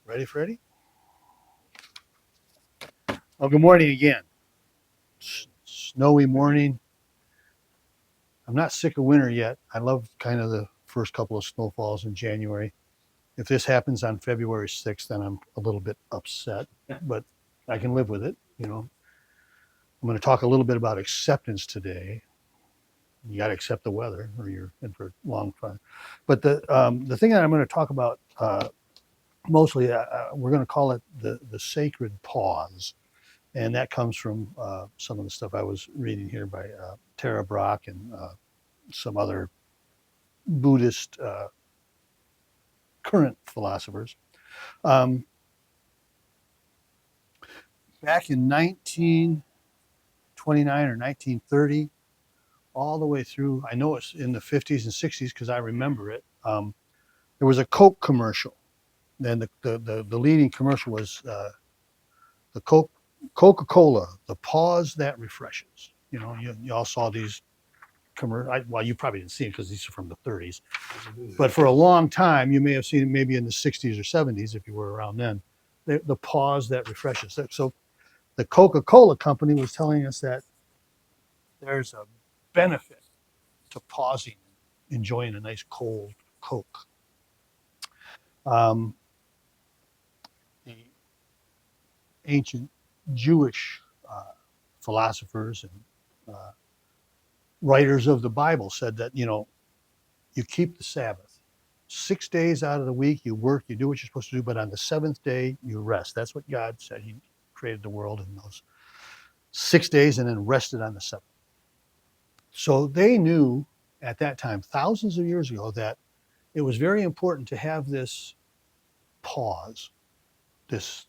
Ready, Freddie? Well, good morning again. Snowy morning. I'm not sick of winter yet. I love kind of the first couple of snowfalls in January. If this happens on February 6th, then I'm a little bit upset, but I can live with it. I'm going to talk a little bit about acceptance today. You got to accept the weather, or you're in for a long fun. But the thing that I'm going to talk about mostly, we're going to call it the sacred pause. And that comes from some of the stuff I was reading here by Tara Brach and some other Buddhist current philosophers. Um, Back in 1929 or 1930, all the way through, I know it's in the 50s and 60s because I remember it. There was a Coke commercial. And the leading commercial was the Coca-Cola, the pause that refreshes. You all saw these well, you probably didn't see them because these are from the 30s, but for a long time, you may have seen it maybe in the 60s or 70s if you were around then. The pause that refreshes. So the Coca-Cola company was telling us that there's a benefit to pausing, enjoying a nice cold Coke. Um, the ancient Jewish philosophers and writers of the Bible said that, you keep the Sabbath. 6 days out of the week, you work, you do what you're supposed to do, but on the seventh day, you rest. That's what God said. He created the world in those 6 days and then rested on the seventh. So they knew at that time, thousands of years ago, that it was very important to have this pause, this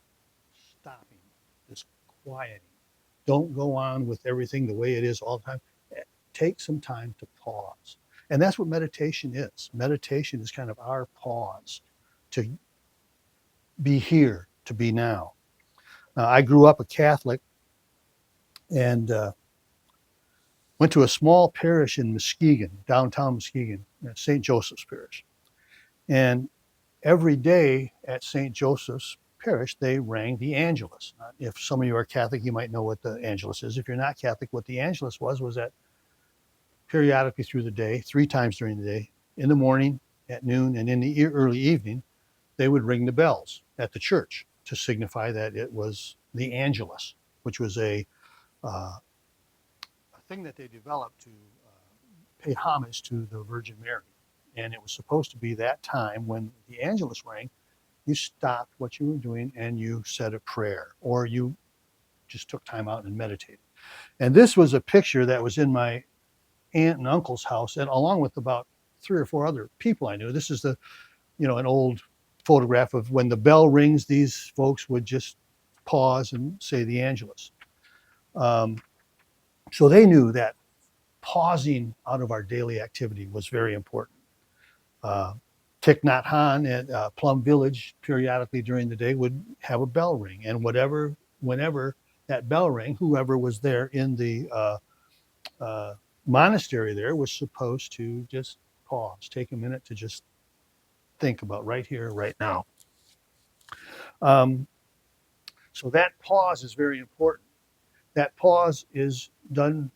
stopping, this quieting. Don't go on with everything the way it is all the time. Take some time to pause. And that's what meditation is. Meditation is kind of our pause to be here, to be now. Now, I grew up a Catholic and went to a small parish in Muskegon, downtown Muskegon, St. Joseph's Parish. And every day at St. Joseph's Parish, they rang the Angelus. If some of you are Catholic, you might know what the Angelus is. If you're not Catholic, what the Angelus was that periodically through the day, 3 times during the day, in the morning, at noon, and in the early evening, they would ring the bells at the church to signify that it was the Angelus, which was a thing that they developed to pay homage to the Virgin Mary. And it was supposed to be that time when the Angelus rang, you stopped what you were doing and you said a prayer, or you just took time out and meditated. And this was a picture that was in my aunt and uncle's house, and along with about 3 or 4 other people I knew. This is an old photograph of when the bell rings, these folks would just pause and say the Angelus. So they knew that pausing out of our daily activity was very important. Thich Nhat Hanh at Plum Village periodically during the day would have a bell ring, and whenever that bell rang, whoever was there in the monastery there was supposed to just pause, take a minute to just think about right here, right now. So that pause is very important. That pause is done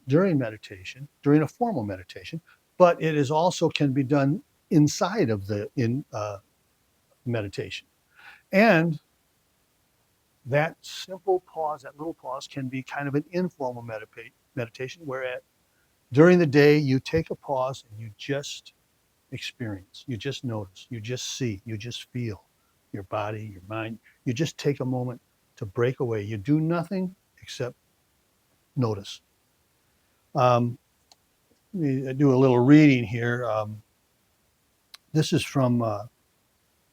during meditation, during a formal meditation, but it is also can be done inside of the meditation. And that simple pause, that little pause, can be kind of an informal meditation, where during the day you take a pause and you just experience, you just notice, you just see, you just feel your body, your mind. You just take a moment to break away. You do nothing except notice. Let me do a little reading here. This is from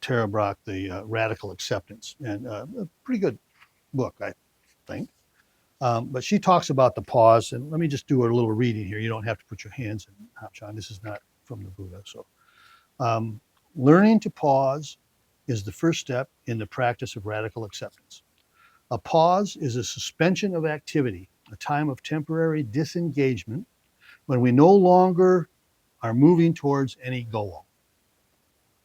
Tara Brach, the Radical Acceptance, and a pretty good book, I think. But she talks about the pause, and let me just do a little reading here. You don't have to put your hands in Hapshan. This is not from the Buddha. So, learning to pause is the first step in the practice of radical acceptance. A pause is a suspension of activity, a time of temporary disengagement when we no longer are moving towards any goal.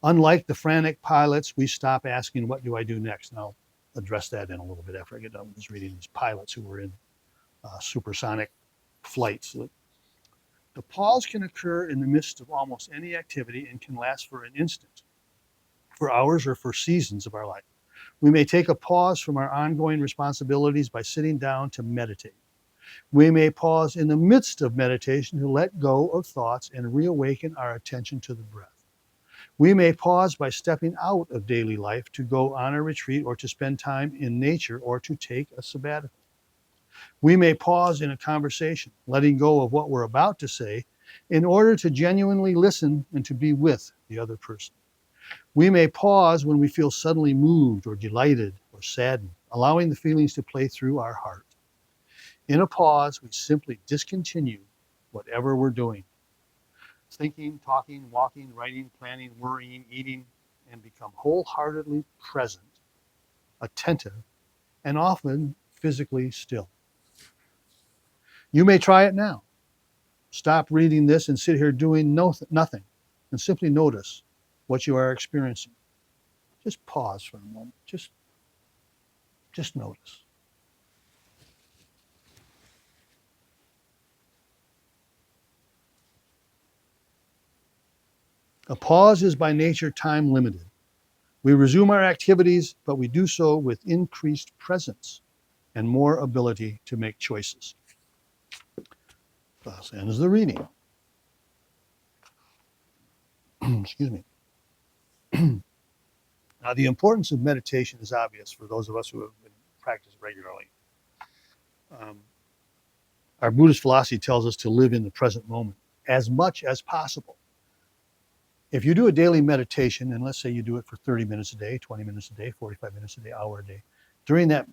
Unlike the frantic pilots, we stop asking, what do I do next? And I'll address that in a little bit after I get done with reading these pilots who were in supersonic flights. The pause can occur in the midst of almost any activity and can last for an instant, for hours, or for seasons of our life. We may take a pause from our ongoing responsibilities by sitting down to meditate. We may pause in the midst of meditation to let go of thoughts and reawaken our attention to the breath. We may pause by stepping out of daily life to go on a retreat or to spend time in nature or to take a sabbatical. We may pause in a conversation, letting go of what we're about to say in order to genuinely listen and to be with the other person. We may pause when we feel suddenly moved or delighted or saddened, allowing the feelings to play through our heart. In a pause, we simply discontinue whatever we're doing. Thinking, talking, walking, writing, planning, worrying, eating, and become wholeheartedly present, attentive, and often physically still. You may try it now. Stop reading this and sit here doing nothing and simply notice what you are experiencing. Just pause for a moment. Just notice. A pause is by nature time limited. We resume our activities, but we do so with increased presence and more ability to make choices. Thus ends the reading. Excuse me. Now, the importance of meditation is obvious for those of us who have been practiced regularly. Our Buddhist philosophy tells us to live in the present moment as much as possible. If you do a daily meditation, and let's say you do it for 30 minutes a day, 20 minutes a day, 45 minutes a day, hour a day, during that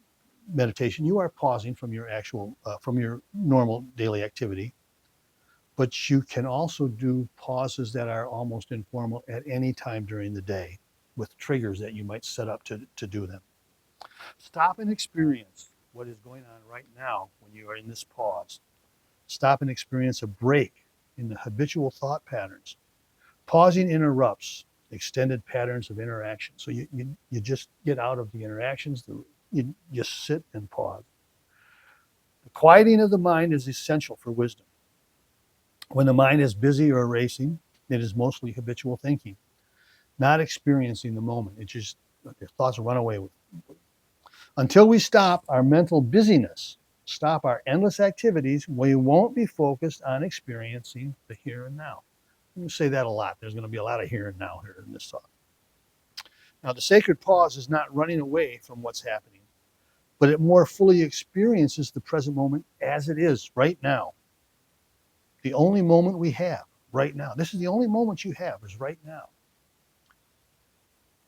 meditation, you are pausing from your from your normal daily activity. But you can also do pauses that are almost informal at any time during the day with triggers that you might set up to do them. Stop and experience what is going on right now when you are in this pause. Stop and experience a break in the habitual thought patterns. Pausing interrupts extended patterns of interaction. So you just get out of the interactions, you just sit and pause. The quieting of the mind is essential for wisdom. When the mind is busy or racing, it is mostly habitual thinking, not experiencing the moment. It just, your thoughts run away with it. Until we stop our mental busyness, stop our endless activities, we won't be focused on experiencing the here and now. I'm going to say that a lot. There's going to be a lot of here and now here in this talk. Now, the sacred pause is not running away from what's happening, but it more fully experiences the present moment as it is right now. The only moment we have right now. This is the only moment you have is right now.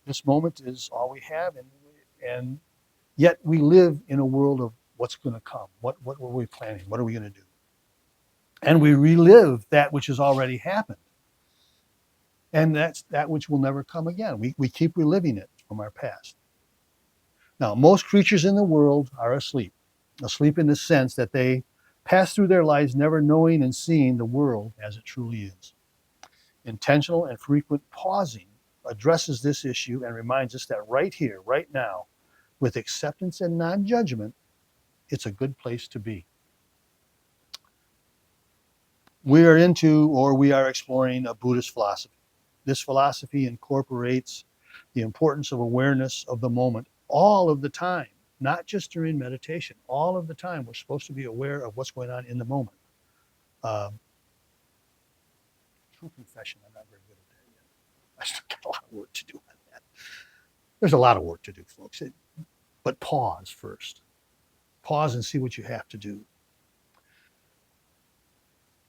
This moment is all we have, and yet we live in a world of what's going to come. What were we planning? What are we going to do? And we relive that which has already happened. And that's that which will never come again. We keep reliving it from our past. Now, most creatures in the world are asleep in the sense that they pass through their lives never knowing and seeing the world as it truly is. Intentional and frequent pausing addresses this issue and reminds us that right here, right now, with acceptance and non-judgment, it's a good place to be. We are exploring a Buddhist philosophy. This philosophy incorporates the importance of awareness of the moment all of the time, not just during meditation. All of the time, we're supposed to be aware of what's going on in the moment. True confession, I'm not very good at that yet. I still got a lot of work to do on that. There's a lot of work to do, folks. But pause first. Pause and see what you have to do.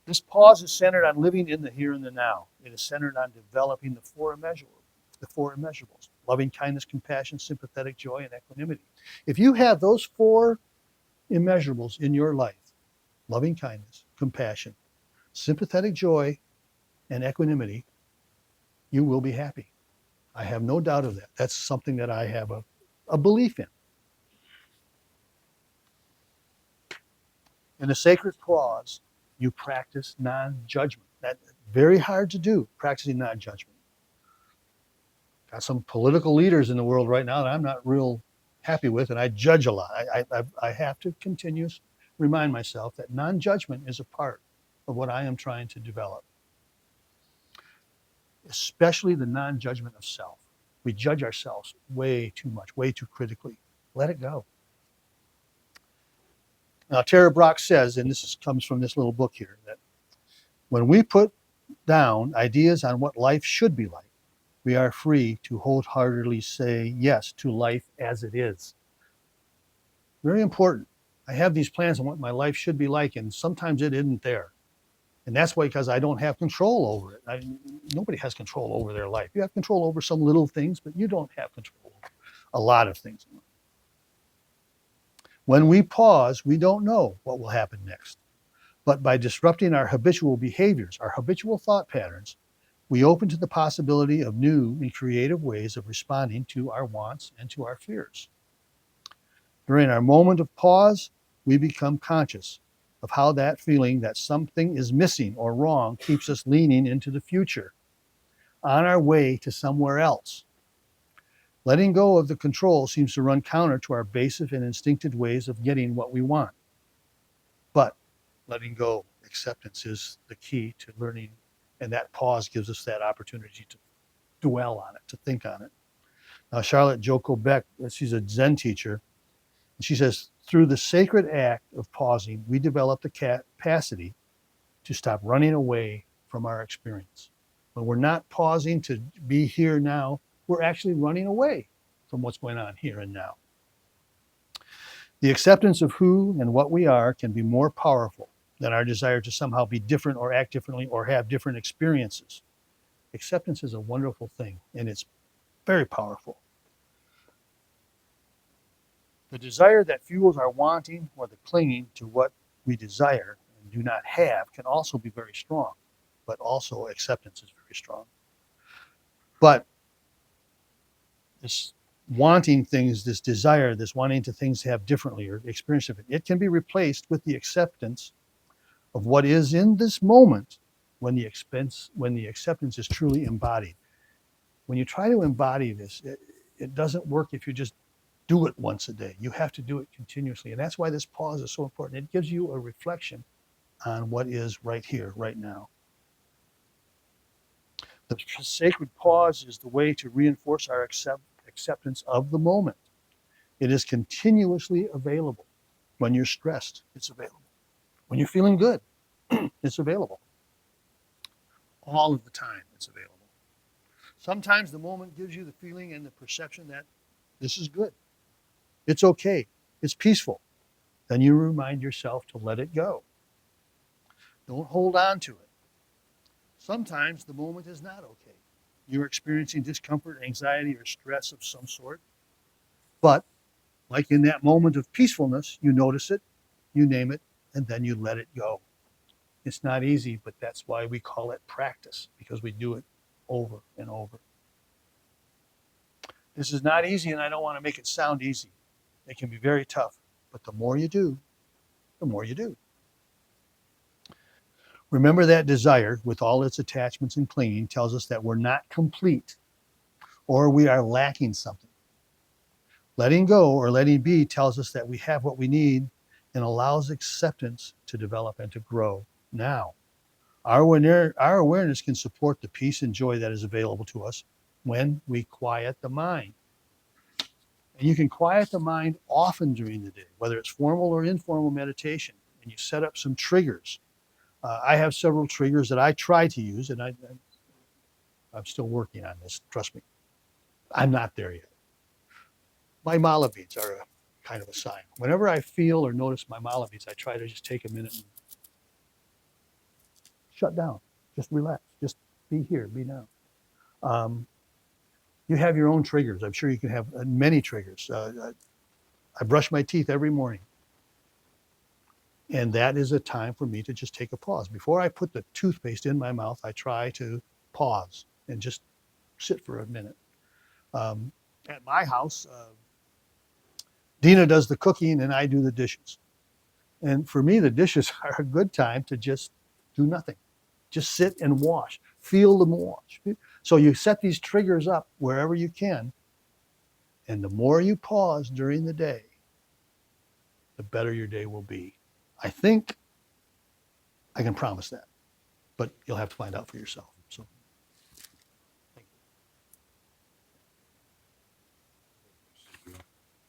This pause is centered on living in the here and the now. It is centered on developing the four immeasurables: loving kindness, compassion, sympathetic joy, and equanimity. If you have those four immeasurables in your life, loving kindness, compassion, sympathetic joy, and equanimity, you will be happy. I have no doubt of that. That's something that I have a belief in. In the sacred pause, you practice non-judgment. That's very hard to do, practicing non-judgment. Got some political leaders in the world right now that I'm not real happy with, and I judge a lot. I have to continuously remind myself that non-judgment is a part of what I am trying to develop, especially the non-judgment of self. We judge ourselves way too much, way too critically. Let it go. Now, Tara Brach says, and comes from this little book here, that when we put down ideas on what life should be like, we are free to wholeheartedly say yes to life as it is. Very important. I have these plans on what my life should be like, and sometimes it isn't there. And that's why, because I don't have control over it. Nobody has control over their life. You have control over some little things, but you don't have control over a lot of things. When we pause, we don't know what will happen next. But by disrupting our habitual behaviors, our habitual thought patterns, we open to the possibility of new and creative ways of responding to our wants and to our fears. During our moment of pause, we become conscious of how that feeling that something is missing or wrong keeps us leaning into the future, on our way to somewhere else. Letting go of the control seems to run counter to our basic and instinctive ways of getting what we want. But letting go, acceptance is the key to learning, and that pause gives us that opportunity to dwell on it, to think on it. Now, Charlotte Joko Beck, she's a Zen teacher, and she says, through the sacred act of pausing, we develop the capacity to stop running away from our experience. When we're not pausing to be here now, we're actually running away from what's going on here and now. The acceptance of who and what we are can be more powerful than our desire to somehow be different or act differently or have different experiences. Acceptance is a wonderful thing, and it's very powerful. The desire that fuels our wanting or the clinging to what we desire and do not have can also be very strong, but also acceptance is very strong. But this wanting things, this desire, this wanting to things to have differently or experience different, it can be replaced with the acceptance of what is in this moment when the acceptance is truly embodied. When you try to embody this, it doesn't work if you just do it once a day. You have to do it continuously. And that's why this pause is so important. It gives you a reflection on what is right here, right now. The sacred pause is the way to reinforce our acceptance of the moment. It is continuously available. When you're stressed, it's available. When you're feeling good, it's available. All of the time, it's available. Sometimes the moment gives you the feeling and the perception that this is good. It's okay. It's peaceful. Then you remind yourself to let it go. Don't hold on to it. Sometimes the moment is not okay. You're experiencing discomfort, anxiety, or stress of some sort. But like in that moment of peacefulness, you notice it, you name it, and then you let it go. It's not easy, but that's why we call it practice, because we do it over and over. This is not easy, and I don't want to make it sound easy. It can be very tough, but the more you do, the more you do. Remember that desire, with all its attachments and clinging, tells us that we're not complete or we are lacking something. Letting go or letting be tells us that we have what we need and allows acceptance to develop and to grow now. Our awareness can support the peace and joy that is available to us when we quiet the mind. And you can quiet the mind often during the day, whether it's formal or informal meditation, and you set up some triggers. I have several triggers that I try to use, and I'm still working on this, trust me. I'm not there yet. My mala beads are a kind of a sign. Whenever I feel or notice my mala beads, I try to just take a minute and shut down, just relax, just be here, be now. You have your own triggers. I'm sure you can have many triggers. I brush my teeth every morning. And that is a time for me to just take a pause. Before I put the toothpaste in my mouth, I try to pause and just sit for a minute. At my house, Dina does the cooking and I do the dishes. And for me, the dishes are a good time to just do nothing. Just sit and wash. Feel the wash. So you set these triggers up wherever you can, and the more you pause during the day, the better your day will be. I think I can promise that, but you'll have to find out for yourself.